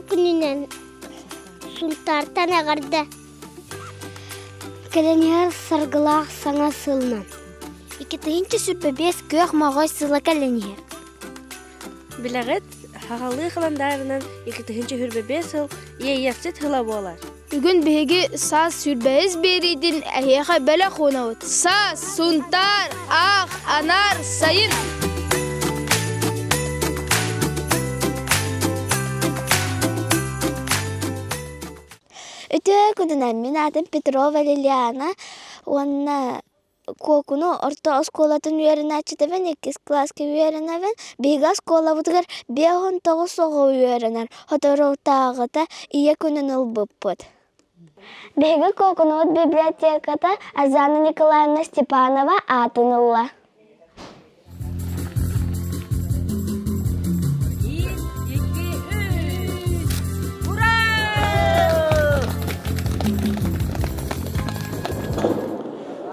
күнінен сұнтартан ағарды. Кәленер сарғылақ саңа сылынан. Икетігінші сүрпі бес көк мағой сылы кәленер. Біләғет, хағалы қыландарынан икетігінші хүрбе бес сыл ейексет хыла болар. Бүгін беге саз сүрбәйіз берейдін әйеға бәлі қонауыд. Саз, сұнтар, ақ, анар, сайын. Өте күнінен мен адым Петрова Лилиана, онына кокуну орто осколатын үйерін ачытывен, 2 класска үйерінавен, бейга оскола бұдығыр 5-9 соғы үйерінар, хоторуқтағыта ие күнін ұлбып бұд. Бейга кокуну библиотеката Азана Николаевна Степанова атынылла.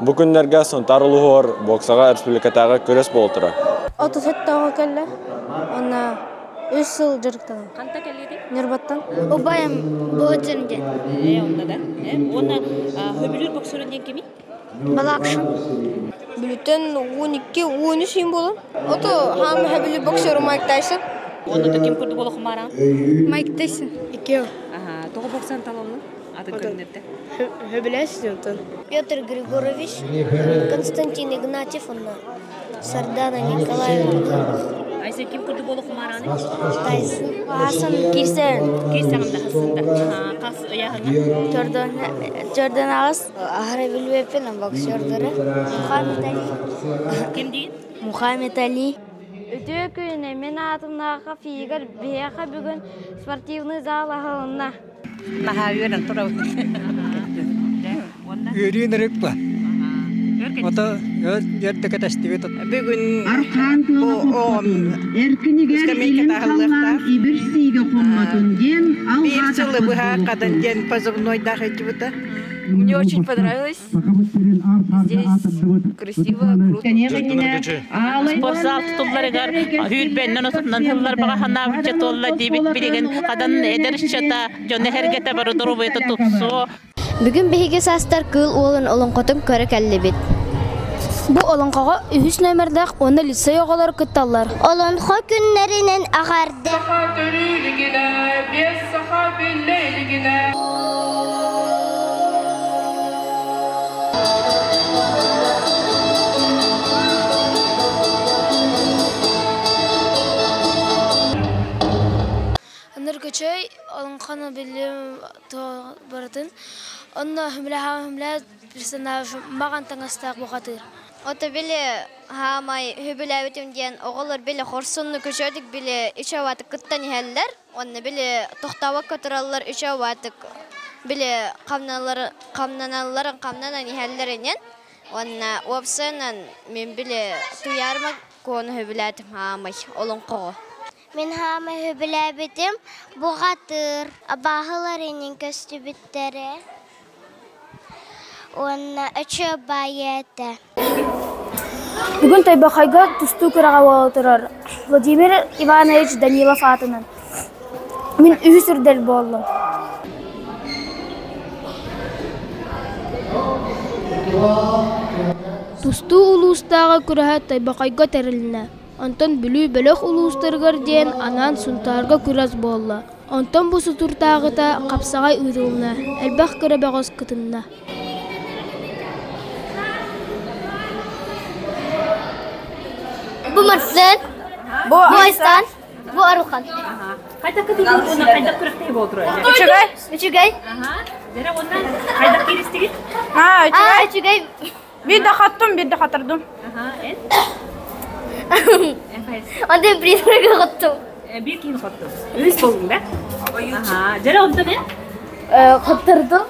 Бүгінлерге сұнтар ұлығыр боксаға республикатағы көрес болтыры. 37-тағы кәлі, оны 3 сыл жүріктің. Қанта кәледі? Нұрбаттан. Обайым бұғытырынден. Онда да. Оны хөбілер боксөрінден кемей? Балақшын. Бүліттен 12-13 ем болын. Ото хам хөбілер боксөрі Майк Тайсон. Оны да кем көрді болы құмара? Майк Тайсон. 2. Тоғы боксан талымның? Аты көрінетті? Хөбіләсін. Петр Григорович, Константин Игнатьев, Сардана Николаевна. Айсы кем көрді болы құмараны? Тайсон. Асан Кирсен. Кирсағында қасында. Қас ұяғында? Jordan Ağız. Ahra Bilbep'in boksördürü. Muhammed Ali. Кем дейін? Muhammed Ali. Өте күні мен атымдағы фигір бейеқа бүгін спортивный зал ағылына. Наға үйерін тұра өтін. Үйерін рөкпа. Ото ердігі тәстівет ұт. Бүгін Эркинигер халлаан ибирсиге комматун ден ал бір жылы бұға қадан ден позывнойдағы әйтібіті. Мне очень понравилось. Здесь красиво, круто. Спортзал тұтыларығар үйірбеннен ұсындан жылдар баға ханабыча толла дейбіт білеген қадан әдерішчата жоны әргеті бары дұру бұйты тұтсу. Бүгін бейге састар кыл олын олынқотын көрі кәлі бет. Бу олонқаға 3 нөмірдәк оны лицей оғалар күтталар. Олонқо күннерінен ағарды. Нұргөчөй олонқаны білім бардын. Онна хүмлі персонаж маған таңастақ бұғатыр. Ота білі хамай хүбілі өтімден оғылыр білі қорсынны көшөдік білі үші ватық күттан хәлілер. Онна білі тоқтауы көтіралылар үші ватық білі қамнаналарын қамнанан хәлілерінен. Онна опсынан мен білі туярма көні хүбілі өтім хамай олың қоғы. Мен хамай хүбілі өтім бұғатыр абағыларының көсті біттері. Онна өчі байеті. Бүгін Тайбақайға тұсту күраға болтырар. Владимир Иванович Данилов атынан. Мен үйсірдел болдым. Тұсту ұлыстағы күраға Тайбақайға тәріліне. Антон бүлі бөлік ұлыстырғыр ден анан сұнтарға күраз болды. Антон бұсы тұртағыта қапсағай ұйдылына, әлбәқ көребеғыз күтінна. Bu Marsel, bu Aysan, bu Arukan. Қайда күтіп оны қайда күріқтей болдыры? Üçügay. Дәрі ондан қайда керестігі? Üçügay. Bir de kattım, bir de katırdım. Onda bir kattım. Bir kim kattım? Üç buldun da? Dәрі onda ne? Kattırdım.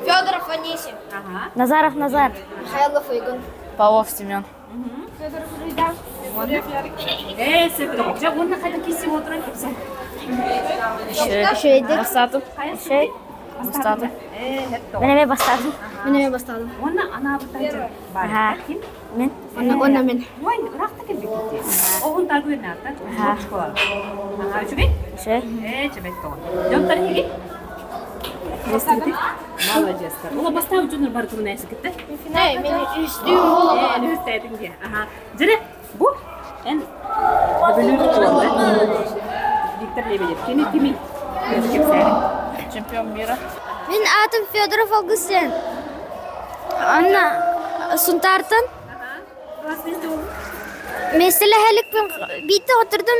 Федоров Анисим. Назаров Назар. Михайлов Игорь. Павлов Семен. Федоров Рыда. Süper. Ya onda қайда кесіп отырайын кепсен? Шейдік. Бастадым. Шей. Бастадым. Менеме бастадым. Менеме бастадым. Оны ана бұттан бар. Кім? Мен? Онна мен. Ой, рахта келбек кетти. Оғын тагы өрнатта. Школа. Үчүгей? Чебет тоғын. Жонтар хеги? Молодецтар. Ола бастау жүнір бар күн әсі кетті? Мен үстүйім болуға. Үстәдің де. Жүрі, бұл? Ән бөлімді қолды. Виктор Лебедев. Кені кемей? Чемпион мира. Мен атым Федоров Августин. Анна Сунтартын. Класс несте олды? Mesela helikpon bitti oturdum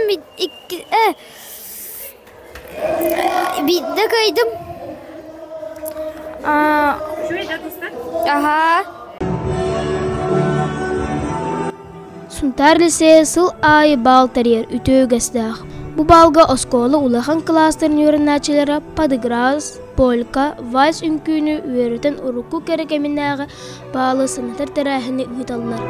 bitti kaydım. Şöyle dostlar. Aha. Сунтар лise сыл айы бал тарьер ütөөгөстөөх. Бу балга оскола улахан класстарын үйрөнәчеләре подыграз, полька, вальс үнкүүнү үйрөтен урукку керекеминәгы баалы сынытыр тәрәһини ыйталлар.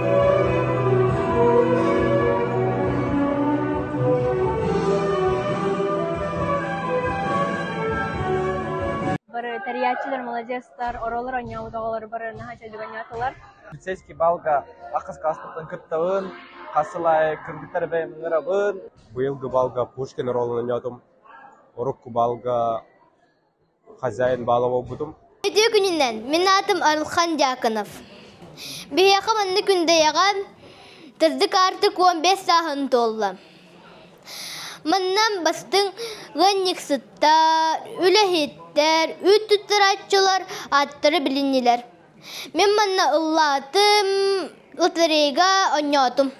Бары тарьячылар, молодецтар, оролор оңяудағалар бары нахача дүгөнятылар. Лицейский балга ақыс кастытын кыттауын, қасылай кыргыттар бәйміңірабын. Бұйылғы балга Пушкин ролын ойнадым. Урукку балга хозяин балова будым. Өтө күнінен, мен атым Арылхан Дяконов. Бейяқым анны күнде яғам, тұрдық артық 15 сағын толла. Маннан бастың ғанник сыттар, үләхеттер, үттіттір атчылар, аттыры білінелер. Мен манна ұллатым, лотерейга ойнатым.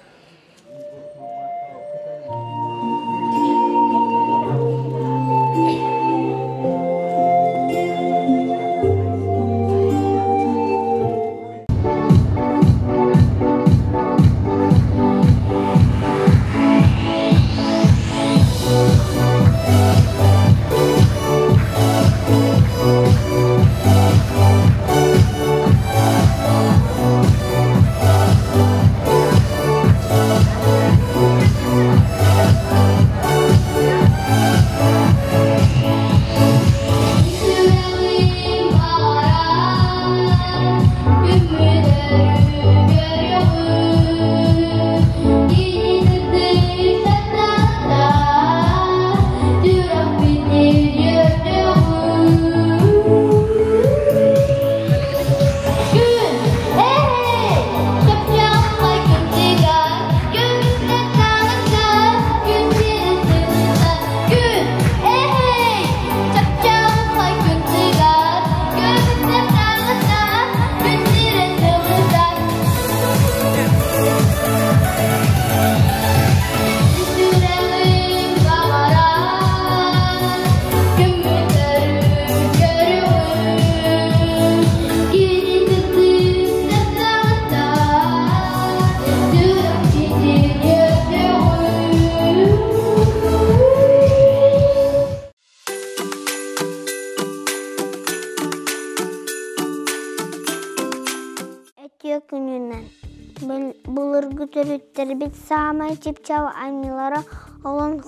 Бит самай чипчал анилара олон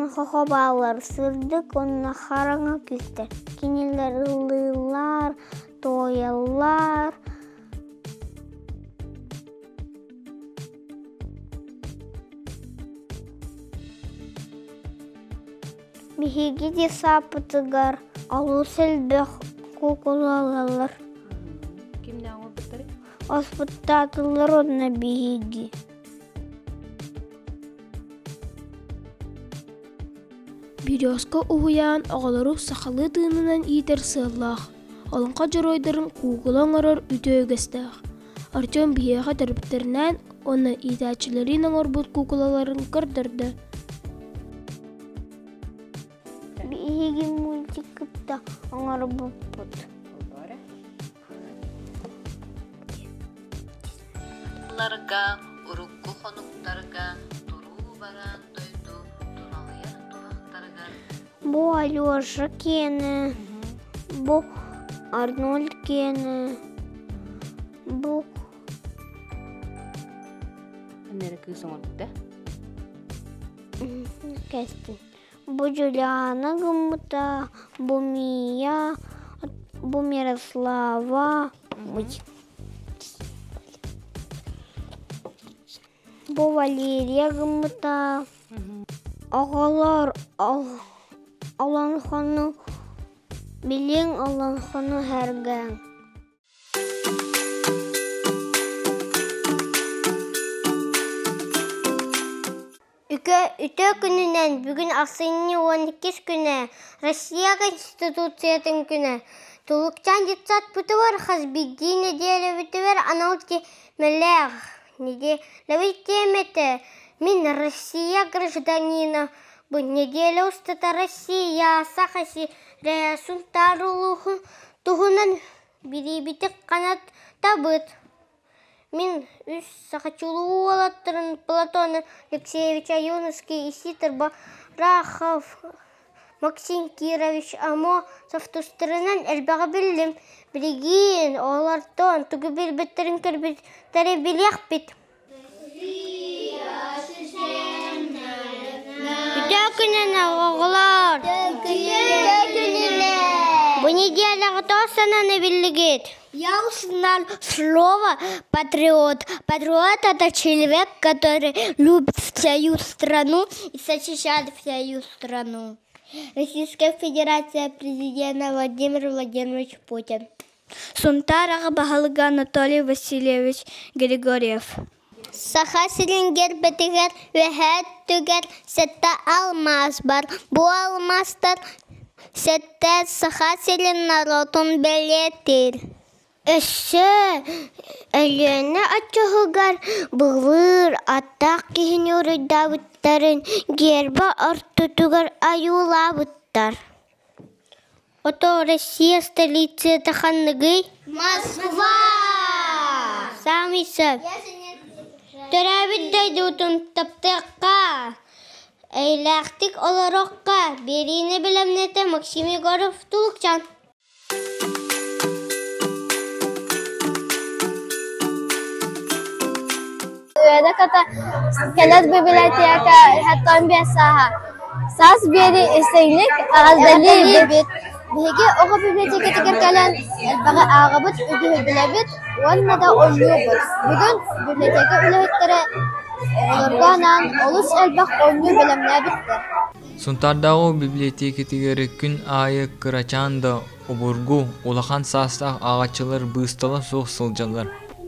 хохо балар сырдык онна хараңа күстер. Кинелер ылылар, тоялар. Бихиги де сапытыгар, алу селбек кукулалалар. Кимден опыттары? Оспыттатылар онна бихиги. Бирёска уян оголору сахалы тыынынан иитер сыллах. Олонқа жоройдарын куугулоңорор үтөөгөстөөх. Артем бияға тәрбіттерінен оны итәчілерін оңорбут кукулаларын кырдырды. Биһиги мультикта оңорбут. Ларга, урукку хонуктарга, туруу баран дойду, туналыя тухактарга. Бу Алёша кені, бу Арнольд кені, бу... Нері күйсің орбытта? Кәстін. Бу Джулиана гымыта, бу Мия, бу Мирослава. Бу Валерия гымыта. Оголор Аланханы билең Аланханы һәргән. Үтө күнінен бүгін асыйны 12 күні Россия Конституциятын күні. Тулукчан детсат путывар хазбиди неделя витывер аналти мелех. Неделя витемете. Мин Россия гражданина. Бу неделя устата Россия сахаси реясун тарулуху тугунан бирибитик канат табыт. Мин үс сахачулу алаттырын Платон Алексеевич Аюновский, Иситр Барахов, Максим Кирович Амо софтустырынан әлбәғі білдім. Білген олартон түгі білбіттерін кірбіттері білек бит. Үтә күнен оғылар. Бұ неделяғы тоқсананы білгет. Я узнал слово патриот. Патриот — это человек, который любит свою страну и защищает свою страну. Российская Федерация, президент Владимир Владимирович Путин. Сунтарага Бахалга Анатолий Васильевич Григорьев. Саха силингер бетигер вехет түгер сетте алмаз бар. Бу алмаздар сетте саха силин народун белетир. Эше әліне атчығығар бұғыр аттақ кейін өріда бұттарын гербі артутығар аюла бұттар. Ото Россия столицы таханныгы Москва! Самисов. Төрәбіт дайды ұтын таптыққа. Әйләқтік оларыққа. Беріне білімнеті Максим Егоров Тулукчан. Üyede kata kelet biblioteka hattan bir saha. Sas biri isteklik ağızdali bit. Bihigi oğu biblioteka tekerkelen bağı ağabıt üdühü bilebit. Onunla da oynuyor. Bugün biblioteka ülehitleri olurganan olus elbaq oynuyor bilemine bitti. Suntardağı biblioteka tekerkün ayı kıraçanda oburgu olahan sastaq ağaççılar bıstalı soğuk sılcalar.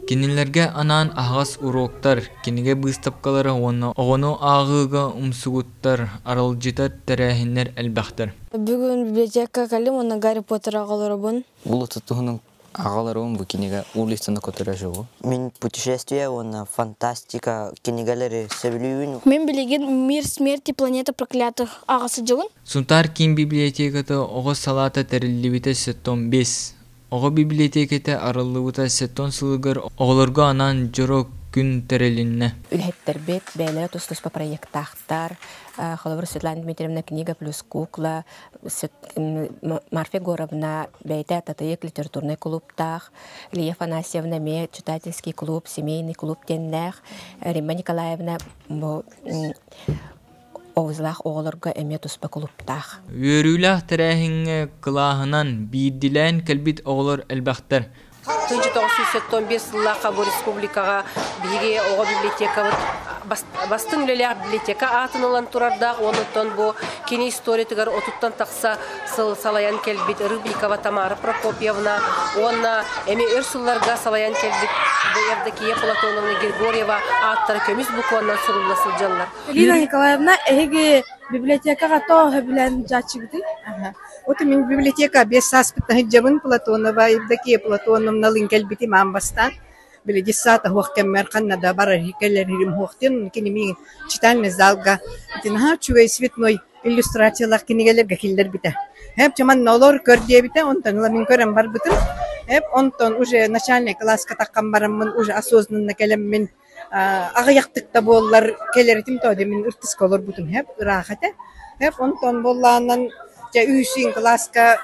Кинилерге анан агас уроктар, киниге быстапкалары ону агыга умсугуттар, аралжытар тәрәһиннәр әлбәхтер. Бүгүн библиотека калым, оны Гарри Поттер агалары бун. Бул тутугунун агалары бу киниге улицаны көтөрө жогу. Мен путешествие, оны фантастика кинигалери сөйлүүн. Мен билеген Мир смерти планета проклятых агасы жогун. Сунтар кин библиотеката ого салата терилибите 75. Оғы библиотекете арылыбыта сеттон сылыгар оғылырға анан жорок күн терелінне. Үлхеттер бет, бәлі тұстыс по проекттақтар, Холовыр Светлана Дмитриевна книга плюс кукла, Марфе Горовна бәйті татайық литературный клубтақ, Илья Афанасьевна ме читательский клуб, семейный клуб теннәқ, Римма Николаевна Оғызлақ оғылырға әме тұспа клубтақ. Өріләқ тәрәхіңе қылағынан бейділән кәлбет оғылыр әлбәқтер. 1971 жыллақа бұл республикаға биге оға библиотека бастың үлелер библиотека атын олан тұрардақ, оныттан бұл кені историятығар отуттан тақса салаян кәлбет Рыбникова Тамара Прокопьевна, онна әме өрсулларға салаян кәлбет Евдокия Платоновна Григорьева аттары көміз бұқуаннан сұрыласыл жанлар. Лина Николаевна әйге библиотекаға тоғы білән жачығды. Вот мен библиотека без саспытных джабын Платонова, Евдокия Платоновна линкельбити мамбастан. Были 10-х вахкеммер Канада бара хикелер хирим хуахтин, кинемин читальный залга. Тинха чугай цветной иллюстрациялар кинегелерге киллер бите. Хеп чаман нолор көрдие бите, онтон ламин көрем бар битим. Хеп онтон уже начальный класска таккан бараммын, уже осознанно келем мен агаяктыкта боллар келеритим тоде мен ыртыс колор бутум хеп рахате. Хеп онтон болланан ja yhsin klaska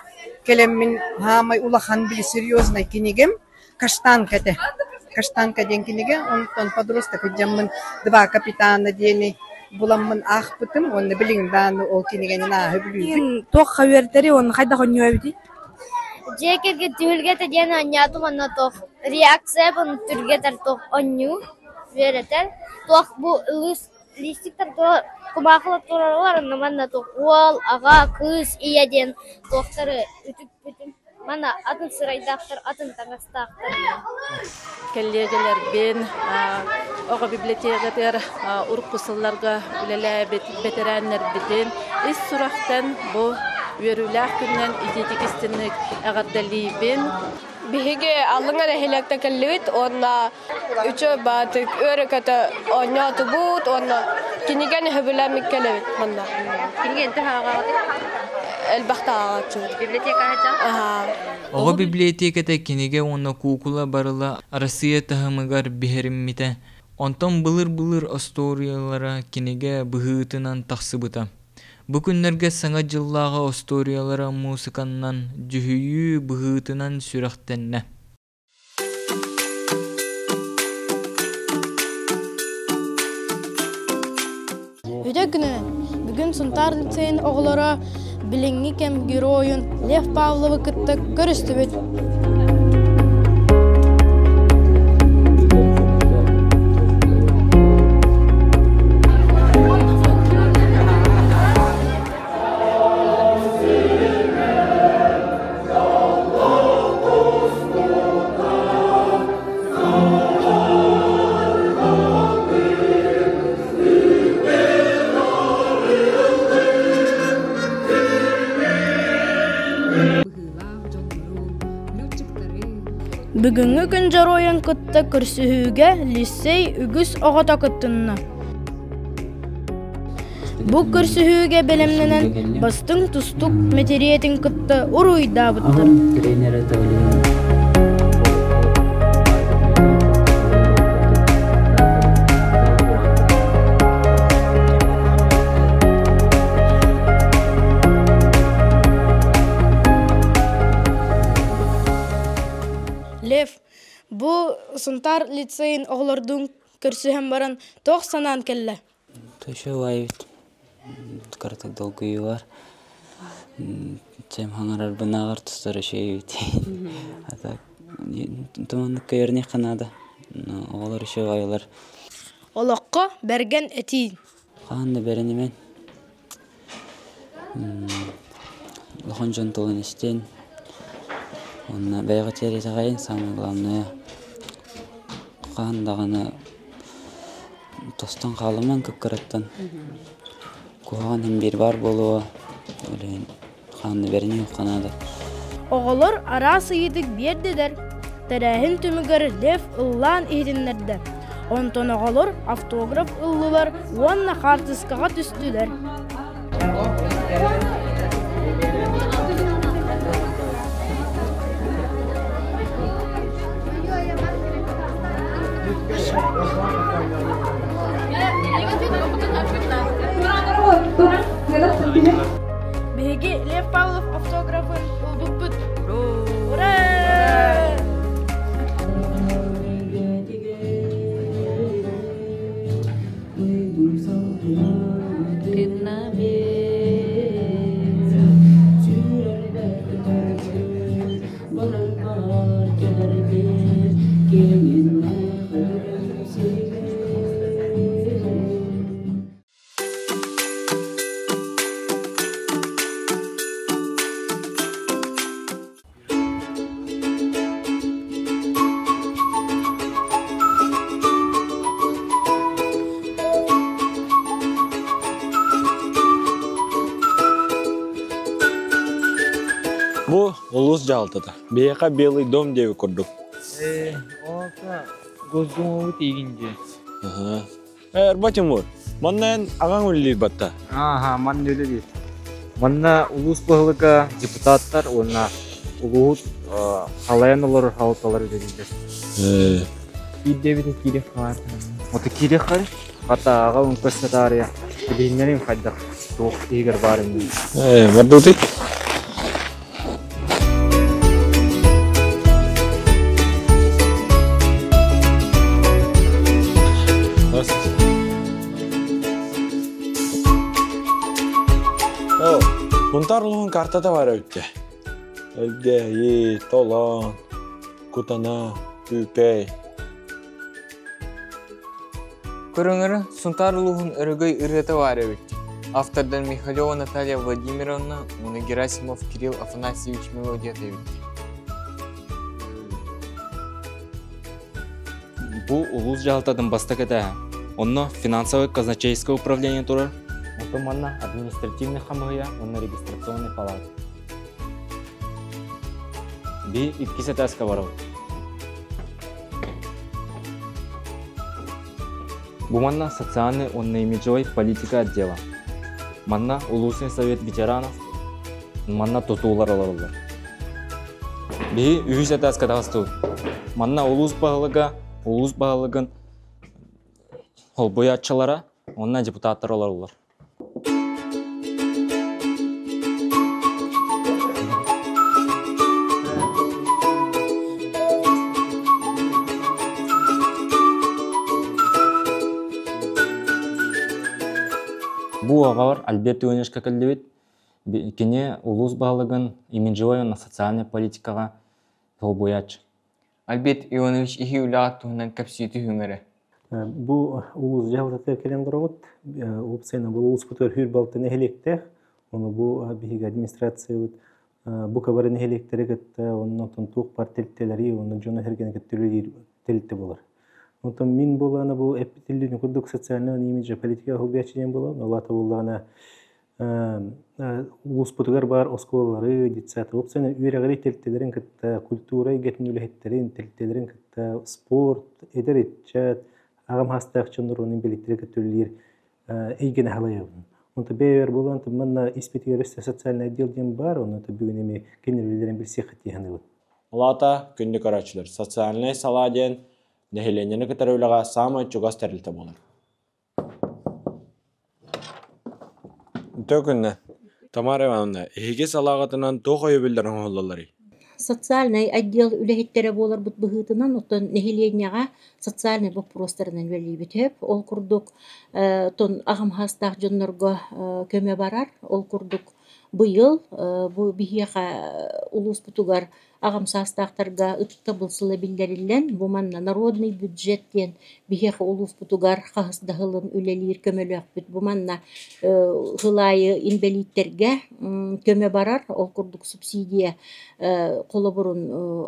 kelemmin haamai ulahan bili серьезной кинигем каштанка ден киниге он подросток jamman два капитана дени буламмын ахпытым он билин дан ол киниген на хөблү Тох хабертери он хайда хоньюабити. Жекерге түлге теден аняту манна тох реакция бун түрге тартох онню. веретен. Туақ бұл листиктер кубақылы тұрарлар, наманна туқуал, аға, кыз, ияден туақтары үтіп бүтім. Мана атын сырайдақтыр, атын таңастақтыр. Коллегалар бен оға библиотекатыр урық қысылларға үлелі бетерәнлер бітен іс сұрақтан бұл өріләқ күннен идетекістінік әғардали бен. Биһиге аллыңа рәхиләкте кәллебит, онна үчө батык өрі көті оня тубут, онна кинеген хөбіләмік кәлебит манна. Кинеген тіға Әлбәқті ағатшы. Библиотека хача? Оға библиотеката кинеге онна кукула барыла арасыя тахымыгар бихериммите. Онтон былыр-былыр историялара кинеге быһыытынан тахсыбыта. Бу күннерге саңа жыллага историялара музыканнан жүһүйүү быһыытынан сүрәхтенне. Үтө күнү бүгүн Сунтар лицейин оголора билиңи кем героюн Лев Павловы кытты көрүстүбүт. Бүгүнгү күн жаройын кытты көрсүһүүгө лицей үгүс огото кыттынна. Бу көрсүһүүгө белемненен бастың тустук материятин кытты уруйда буттыр. Лев, бу Сунтар лицейин оғлордун көрсүһен баран тоқ санан келле. Төшө вайбит. Картак долгуй бар. Чем хаңарар бынагар тустары шейбит. Ата туманнык көрне канада. Оғлор шо вайлар. Олоққа берген эти. Қанды беренемен. Лохонжон толын истен. Онна бәйға терезі ғайын, самый главное, қағандағаны тостан қалыман көп көреттен. Қоған бір бар болуы, қағанды беріне қанады. Оғылыр арасы едік бердедер. Тәрәхін түмігір Лев ұллан едінлерді. Онтон оғылыр автограф ұллылар, онна қартысқаға түстілер. Биһиги Лев Павлов автографын улдуппут. Ура! Бу улус жалтыда. Бейка белый дом деп көрдүк. Ока гоздуңу тийгинже. Батимур, маннан агаң үлли батта. Ман өле дейт. Манна улус быһылыга депутаттар онна улут халаян олар халталар дейдер. Идебит кирек бар. Оты кирек бар. Хата ага ункасатария. Билиннерин файда. Тох игер бар. Мардути. Сунтарлығын картада бар өтті. Әлде, е, толан, кутана, түйкей. Сунтарлығын картада бар өтті. Әлде, е, толан, кутана, түйкей. Сунтарлығын картада бар өтті. Әлде, е, толан, кутана, түйкей. Сунтарлығын картада бар өтті. Әлде, е, толан, кутана, түйкей. Сунтарлығын картада бар өтті. Әлде, е, толан, кутана, түйкей. Көрөңөрө сунтар улуғын өрөгөй ырыты бар өбіт. Автордан Михалева Наталья Владимировна, Герасимов Кирилл Афанасьевич мелодия өбіт. Бұл улус жағылтадың баста кәді. Онно финансовый казначейское управление турар. Онто манна административный хамыгыя, онно регистрационный палат. Би иккисе тәскі барыл. Бу манна социальный, онно имиджевой политика отдела. Манна улусный совет ветеранов, манна тутулар аларылар. Би үйісе тәскі тағысту. Манна улус бағылығын боятчылара, онна депутаттар олар. Бу ағалар Альберт Ионешка кәлдебет, кене улус бағылығын имиджевой на социальный политикаға боятчы. Альберт Ионович ихи үлағат туғынан кәпсүйті хүңірі. Бу улус жағылтатыр келен дұрағыт. Опсайна бұл улус бұтыр хүр балтын әхелектер. Оны бу бігігі администрация бу кабарын әхелектері кітті, оның тұнтуқ партелттелері, оның жоны әргені кіттірілер телітті болар. Онтан мен болағына бұл әппетілдерін күрдік социальный имиджі политика ғылбиячыден болағын. Олата болағына улус бұтығар бар осколары, детсаты. Опсайна үйрәғыры телттелерін кітті, культура егетін үліхеттерін, телттелерін кітті, спорт, әдір етчат, ағам хастақчыныр оның беліктері көтөлілер әйген әғалайығын. Онта бәйвер болған, манна испетігер өсті социальный отделден бар, оны бүгін еме кенерлерін білсе қаттияғаны өт. Олата күнді көрәчілер. Социальный саладен нәхеленені кітарылыға самай чугас тәрілті болар. Төкінні, Тамара Ивановна, ехеге салағатынан тоқойы білдірін олалары. Социальный отдел үләхеттері болар бұт бұғытынан, оттан нәхеленияға социальный вопростарынан вәлі бітіп, ол күрдік ағым хастақ жонларға көме барар, ол күрдік бұйыл, бұл бігеға улус бұтығар ағым састақтарға ұтықта бұлсылы білдерілен, бұл манна народный бюджеттен бігеға улус бұтығар қағысдағылын үлелер көмелі ақпет, бұл манна ғылайы инвалидтерге көме барар, ол күрдік субсидия қолы бұрын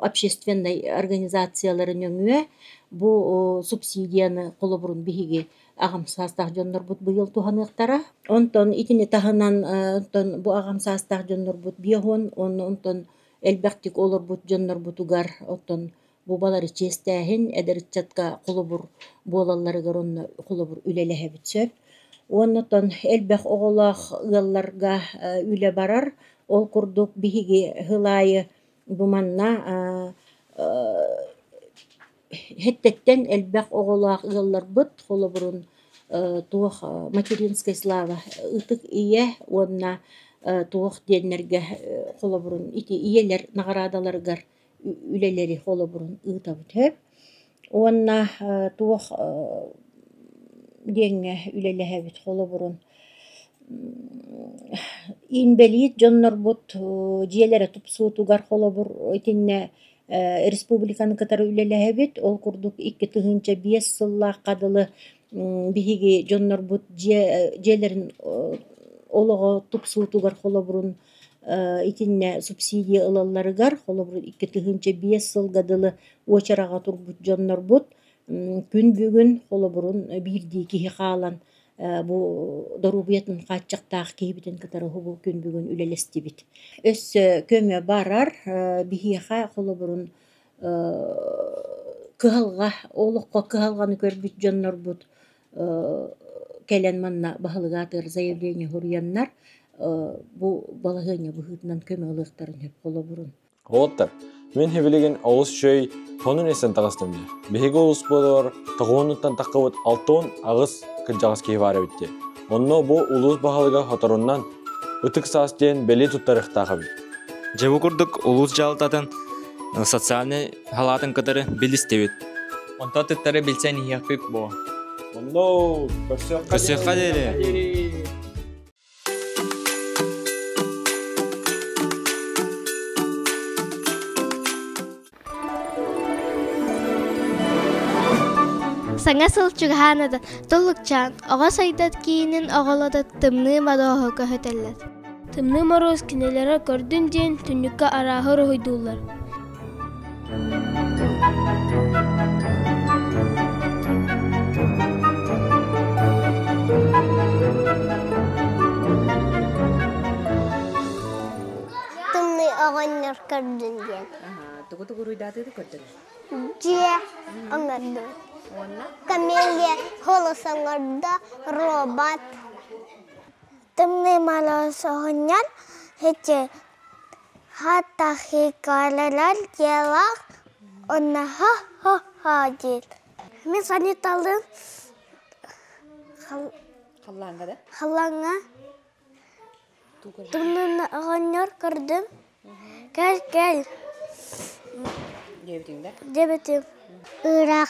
общественной организацияларын өңі, бұл субсидияны қолы бұрын бігеге ағам састақ жонлар бұт бұйыл туғанықтара. Онтон итіне тағынан бұл ағам састақ жонлар бұт бияғын, онтон әлбәқтік олар бұт жонлар бұтуғар, онтон бұл балары честәхін, әдірітчатқа қолы бұр болаларығар, онны қолы бұр үлелі әбітсөп. Онтон әлбәқ оғылақ ғылларға үлі барар, ол күрдік бігеге ғылайы бұманна Хеттеттен әлбәқ оғылақ ғыллар бұд, қолы бұрын туық материнская слава ұтық ие, онына туық денлерге қолы бұрын иелер нағарадаларғар үлелері қолы бұрын ұта бұд. Онына туық денге үлелі әбіт қолы бұрын инбелит жоннор бұд, жиелері тұпсуытуғар қолы бұр өтінне республиканы катары үлеләһәбит, ол курдук 2-5 сыллах кадылы биһиги жоннор бут жерлерин олого тупсуутугар холобурун итинне субсидия ылалларыгар холобурун 2-5 сыл гадылы очарага турбут жоннор бут күн бүгүн холобурун бирди кихи каалан бу дорубиятын каччактаах кейбитен катары хубу күн бүгүн үлелестибит. Өс көмө барар бихиха холобурун кыhalга олукка кыhalганы көрбүт жоннор бут келен манна бахылгатыр заявление хурьяннар бу балагыня бухытынан көмө ылыктарын хеп холобурун. Оттар, мен хевелеген ауыз шөй тонын есен тағыстымды. Беге олыс болар, тағуынуттан таққывыт алтон ағыз кіржағыз кейі бары бітті. Онно бұл улус бағалыға хоторуннан ұтық састен бәлі тұттарықтағы бит. Жабы күрдік улус жалытатын социальный халатын кытары білістебет. Онта тұттары білсенияқпек бұл. Онно, көрсеққа дері. Саңа сылчугаанада толукчан оға сайдат киинин оголода тымны мадоохо көһөтэллер. Тымны мороз кинелері көрдүн ден түнүкка арахыр ойдулар. Тымны оғаннар көрдүн ден. Тугу руйдатыды көрдүн. Же оңарды. Камелия холосаңарда робот. Тымны мороз оғаннар хете хата хикалалар делах онна ха дел. Мен саниталдым Халлаңга да? Халлаңа. Тымны оғаннар көрдім. Кәл. Дебетим. Ыра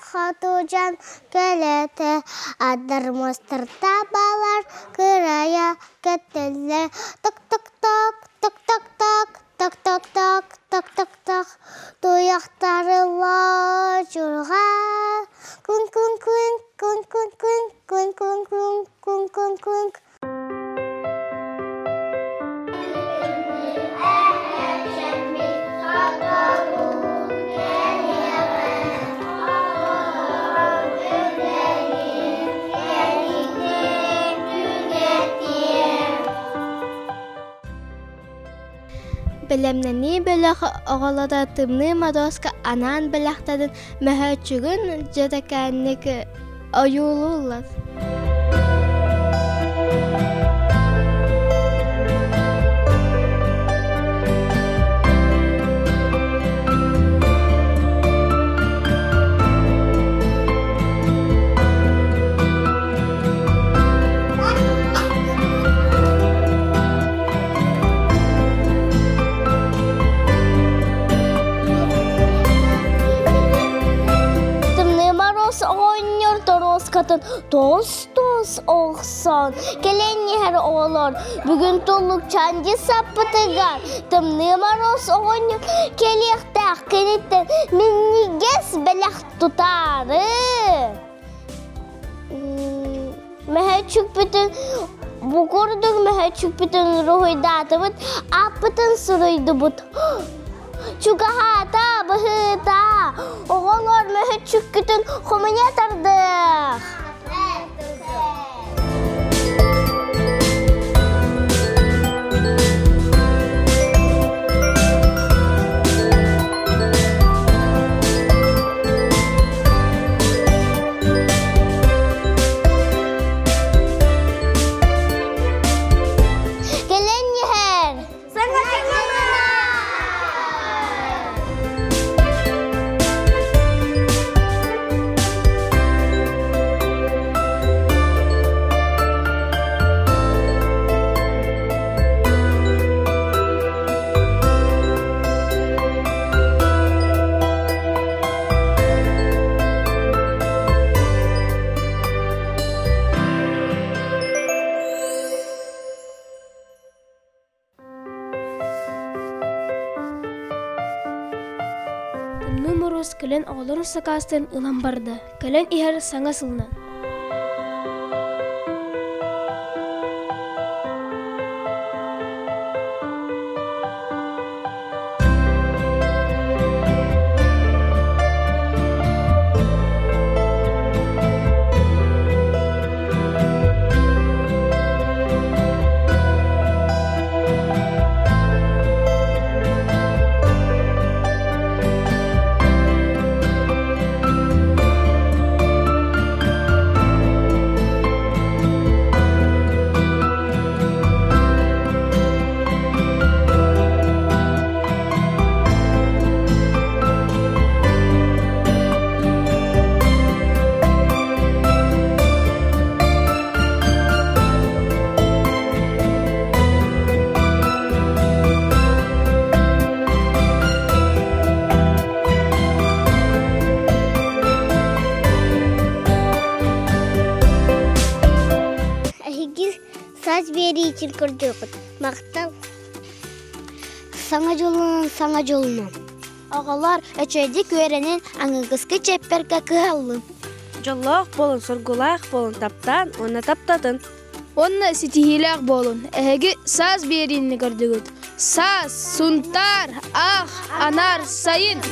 хату жан келеті. Адар мостырта балар кырая кетелі. Ток. Туяқтары ла жұрға. Күн. Белемнени бөлөх оголода тымны мадоска анан белахтадын мәһәчүгүн жадаканник оюлулар. Toz oğsan. Geleni her oğlar. Bugün tolluk çancı sapıtıgar. Tımlı maros oğanı. Kelektak kenitten. Minniges belak tutarı. Meheçük bütün. Bu kurduk meheçük bütün ruhuydatı bud. Apıtın sırıydı bud. Çukahata bıhıta. Oğullar meheçük bütün kumaya tardık. Numurus kelen oğlun sakastın ılan bardı. Kelen iher sana sılnan. için gördük. Maqtal sana jolundan. Оголор өчөйдик өренин аңыгыскы чепперге кыаллын. Жоллоқ болын, сұргулақ болын, таптан, онна таптатын. Онна ситихилақ болын, әгі саз берінні көрдігіт. Саз, сунтар, ах, анар, сайын.